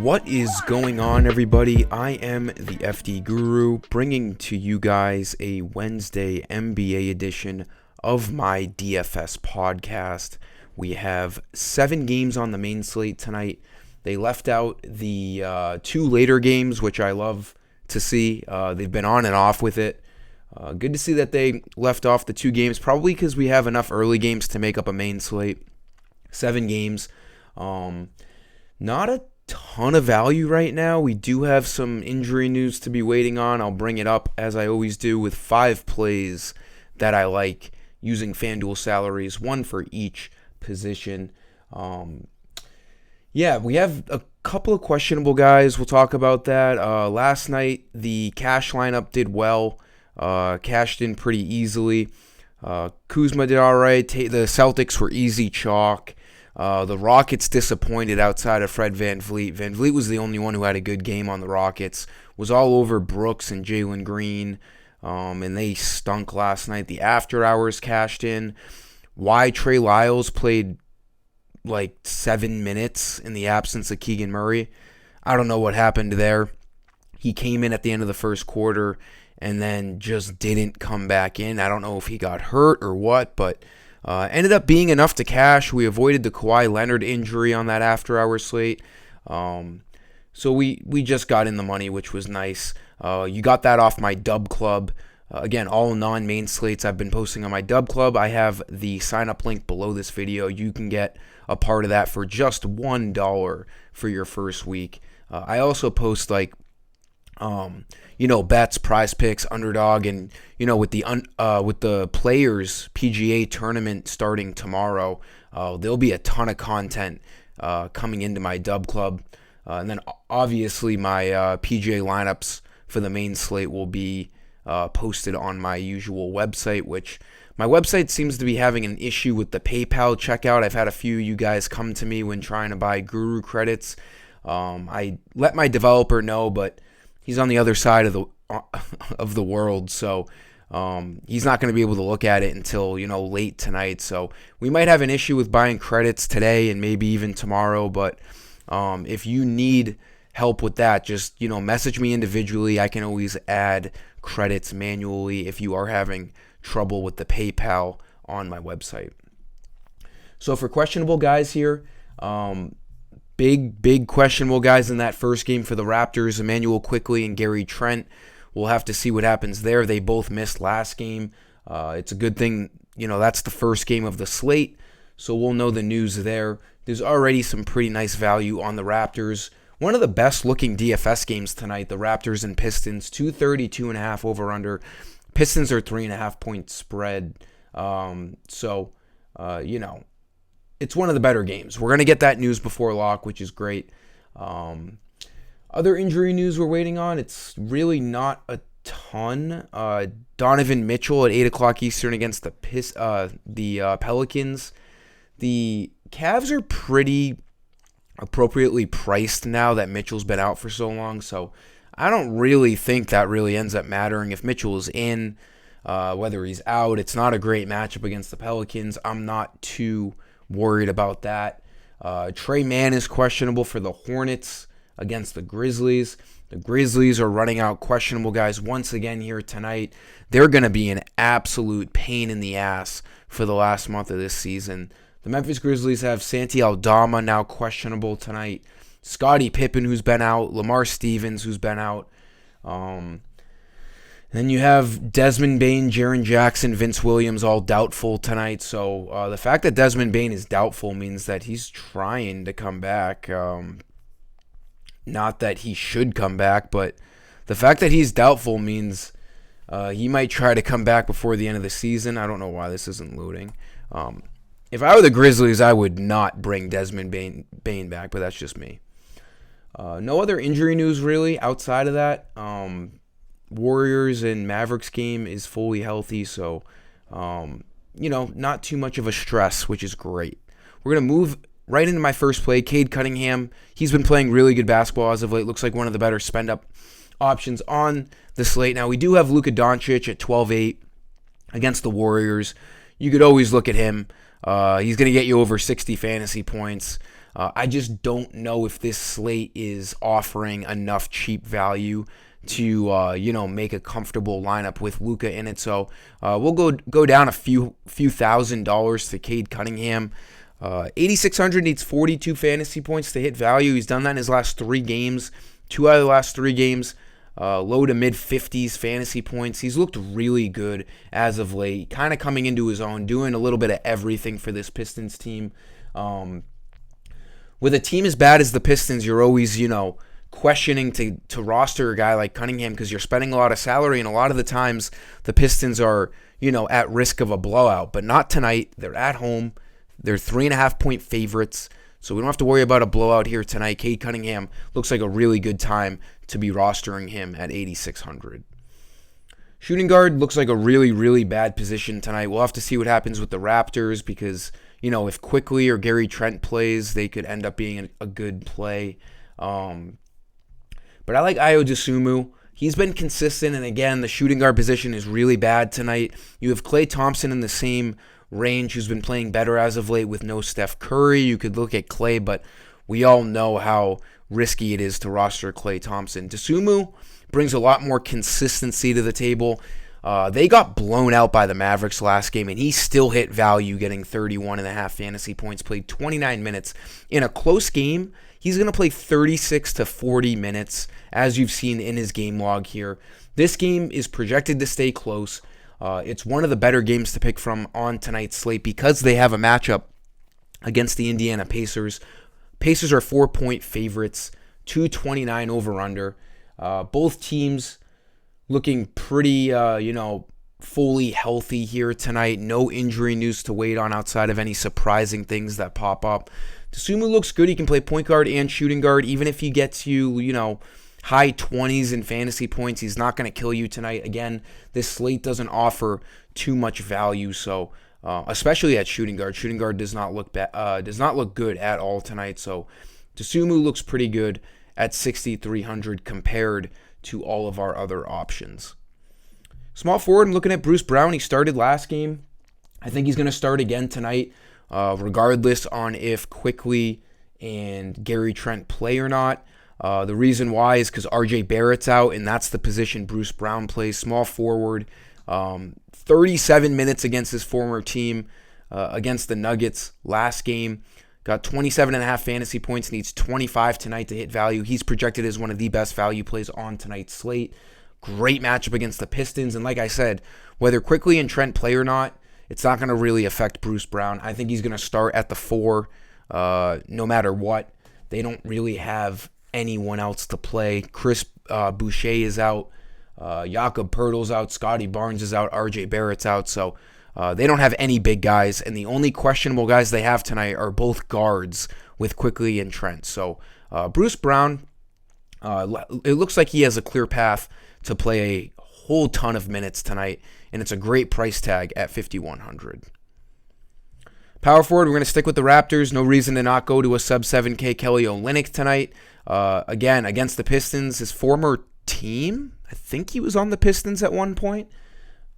What is going on, everybody? I am the FDGURU, bringing to you guys a Wednesday NBA edition of my DFS podcast. We have 7 games on the main slate tonight. They left out the 2 later games, which I love to see. They've been on and off with it. Good to see that they left off the 2 games, probably because we have enough early games to make up a main slate. 7 games. Not a ton of value right now. We do have some injury news to be waiting on. I'll bring it up as I always do with 5 plays that I like using FanDuel salaries, 1 for each position. We have a couple of questionable guys. We'll talk about that. Last night, the cash lineup did well. Cashed in pretty easily. Kuzma did all right. The Celtics were easy chalk. The Rockets disappointed outside of Fred VanVleet. VanVleet was the only one who had a good game on the Rockets. Was all over Brooks and Jalen Green, and they stunk last night. The after hours cashed in. Why Trey Lyles played like 7 minutes in the absence of Keegan Murray. I don't know what happened there. He came in at the end of the first quarter and then just didn't come back in. I don't know if he got hurt or what, but ended up being enough to cash. We avoided the Kawhi Leonard injury on that after-hour slate. So we just got in the money, which was nice. You got that off my Dub Club. Again, all non-main slates I've been posting on my Dub Club. I have the sign-up link below this video. You can get a part of that for just $1 for your first week. I also post bets, prize picks, underdog, and with the Players PGA tournament starting tomorrow, there'll be a ton of content coming into my Dub Club, and then obviously my PGA lineups for the main slate will be posted on my usual website, which my website seems to be having an issue with the PayPal checkout. I've had a few of you guys come to me when trying to buy Guru credits. I let my developer know, but he's on the other side of the world, so he's not going to be able to look at it until late tonight. So we might have an issue with buying credits today and maybe even tomorrow. But if you need help with that, just message me individually. I can always add credits manually if you are having trouble with the PayPal on my website. So for questionable guys here, big questionable guys in that first game for the Raptors, Emmanuel Quickley and Gary Trent. We'll have to see what happens there. They both missed last game. It's a good thing, that's the first game of the slate, so we'll know the news there. There's already some pretty nice value on the Raptors. One of the best looking DFS games tonight, the Raptors and Pistons, 230, 2.5 over under. Pistons are 3.5 point spread. It's one of the better games. We're going to get that news before lock, which is great. Other injury news we're waiting on, it's really not a ton. Donovan Mitchell at 8 o'clock Eastern against the Pelicans. The Cavs are pretty appropriately priced now that Mitchell's been out for so long, so I don't really think that really ends up mattering. If Mitchell is in, whether he's out, it's not a great matchup against the Pelicans. I'm not too worried about that. Trey Mann is questionable for the Hornets against the Grizzlies. The Grizzlies are running out questionable guys once again here tonight. They're going to be an absolute pain in the ass for the last month of this season. The Memphis Grizzlies have Santi Aldama now questionable tonight. Scottie Pippen, who's been out. Lamar Stevens, who's been out. Then you have Desmond Bane, Jaren Jackson, Vince Williams all doubtful tonight. So the fact that Desmond Bane is doubtful means that he's trying to come back. Not that he should come back, but the fact that he's doubtful means he might try to come back before the end of the season. I don't know why this isn't loading. If I were the Grizzlies, I would not bring Desmond Bane back, but that's just me. No other injury news really outside of that. Warriors and Mavericks game is fully healthy, so not too much of a stress, which is great. We're going to move right into my first play, Kade Cunningham. He's been playing really good basketball as of late. Looks like one of the better spend-up options on the slate. Now, we do have Luka Doncic at 12-8 against the Warriors. You could always look at him. He's going to get you over 60 fantasy points. I just don't know if this slate is offering enough cheap value to make a comfortable lineup with Luka in it. So we'll go down a few $1,000s to Kade Cunningham. 8,600 needs 42 fantasy points to hit value. He's done that in his last 3 games. 2 out of the last 3 games, low to mid 50s fantasy points. He's looked really good as of late, kind of coming into his own, doing a little bit of everything for this Pistons team. With a team as bad as the Pistons, you're always, questioning to roster a guy like Cunningham because you're spending a lot of salary, and a lot of the times the Pistons are, at risk of a blowout. But not tonight. They're at home. They're 3.5-point favorites, so we don't have to worry about a blowout here tonight. Kade Cunningham looks like a really good time to be rostering him at 8,600. Shooting guard looks like a really, really bad position tonight. We'll have to see what happens with the Raptors because, if Quickly or Gary Trent plays, they could end up being a good play. But I like Ayo Dosunmu. He's been consistent, and again, the shooting guard position is really bad tonight. You have Klay Thompson in the same range, who's been playing better as of late with no Steph Curry. You could look at Klay, but we all know how risky it is to roster Klay Thompson. Dosunmu brings a lot more consistency to the table. They got blown out by the Mavericks last game, and he still hit value, getting 31.5 fantasy points, played 29 minutes. In a close game, he's going to play 36 to 40 minutes, as you've seen in his game log here. This game is projected to stay close. It's one of the better games to pick from on tonight's slate because they have a matchup against the Indiana Pacers. Pacers are 4-point favorites, 229 over-under. Both teams looking pretty, fully healthy here tonight. No injury news to wait on outside of any surprising things that pop up. Dosunmu looks good. He can play point guard and shooting guard. Even if he gets you, high 20s in fantasy points, he's not going to kill you tonight. Again, this slate doesn't offer too much value, so especially at shooting guard. Shooting guard does not look good at all tonight. So Dosunmu looks pretty good at 6,300 compared to all of our other options. Small forward, I'm looking at Bruce Brown. He started last game. I think he's going to start again tonight, regardless on if Quickly and Gary Trent play or not. The reason why is because RJ Barrett's out, and that's the position Bruce Brown plays. Small forward, 37 minutes against his former team, against the Nuggets last game. Got 27.5 fantasy points, needs 25 tonight to hit value. He's projected as one of the best value plays on tonight's slate. Great matchup against the Pistons, and like I said, whether Quickly and Trent play or not, it's not going to really affect Bruce Brown. I think he's going to start at the 4 no matter what. They don't really have anyone else to play. Chris Boucher is out. Jakob Poeltl's out. Scotty Barnes is out. RJ Barrett's out. So they don't have any big guys. And the only questionable guys they have tonight are both guards with Quickly and Trent. So Bruce Brown, it looks like he has a clear path to play a whole ton of minutes tonight. And it's a great price tag at $5,100. Power forward, we're going to stick with the Raptors. No reason to not go to a sub 7K Kelly Olynyk tonight. Again, against the Pistons, his former team, I think he was on the Pistons at one point.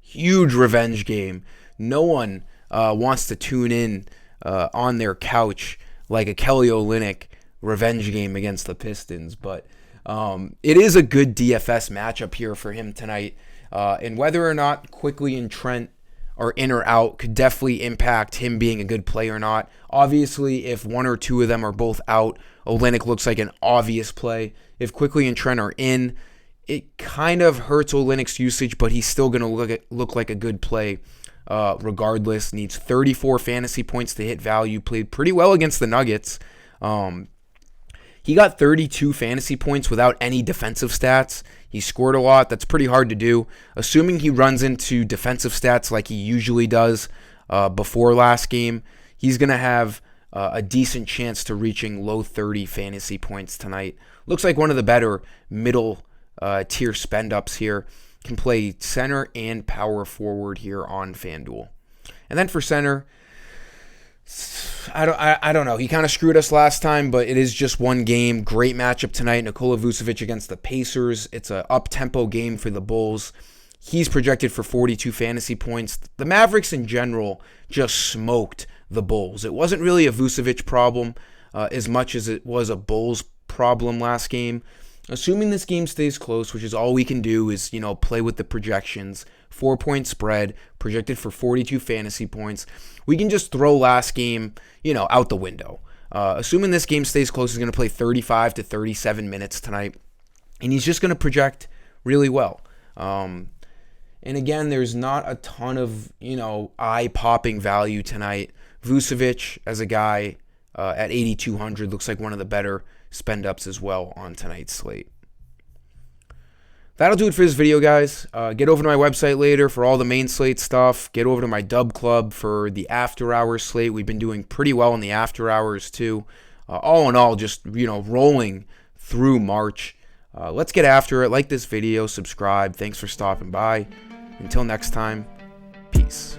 Huge revenge game. No one wants to tune in on their couch like a Kelly Olynyk revenge game against the Pistons. But it is a good DFS matchup here for him tonight. And whether or not Quickly and Trent are in or out could definitely impact him being a good play or not. Obviously, if one or two of them are both out, Olynyk looks like an obvious play. If Quickly and Trent are in, it kind of hurts Olynyk's usage, but he's still going to look like a good play regardless. Needs 34 fantasy points to hit value. Played pretty well against the Nuggets. He got 32 fantasy points without any defensive stats. He scored a lot. That's pretty hard to do. Assuming he runs into defensive stats like he usually does before last game, he's going to have a decent chance to reaching low 30 fantasy points tonight. Looks like one of the better middle tier spend-ups here. Can play center and power forward here on FanDuel. And then for center, I don't know. He kind of screwed us last time, but it is just one game. Great matchup tonight. Nikola Vusic against the Pacers. It's an up-tempo game for the Bulls. He's projected for 42 fantasy points. The Mavericks in general just smoked the Bulls. It wasn't really a Vucevic problem. as much as it was a Bulls problem last game. Assuming this game stays close, which is all we can do, is, play with the projections. 4-point spread, projected for 42 fantasy points. We can just throw last game, out the window. Assuming this game stays close, he's going to play 35 to 37 minutes tonight. And he's just going to project really well. And again, there's not a ton of, eye-popping value tonight. Vucevic, as a guy, at 8,200, looks like one of the better spend-ups as well on tonight's slate. That'll do it for this video, guys. Get over to my website later for all the main slate stuff. Get over to my Dub Club for the after-hours slate. We've been doing pretty well in the after-hours, too. All in all, just, rolling through March. Let's get after it. Like this video, subscribe. Thanks for stopping by. Until next time, peace.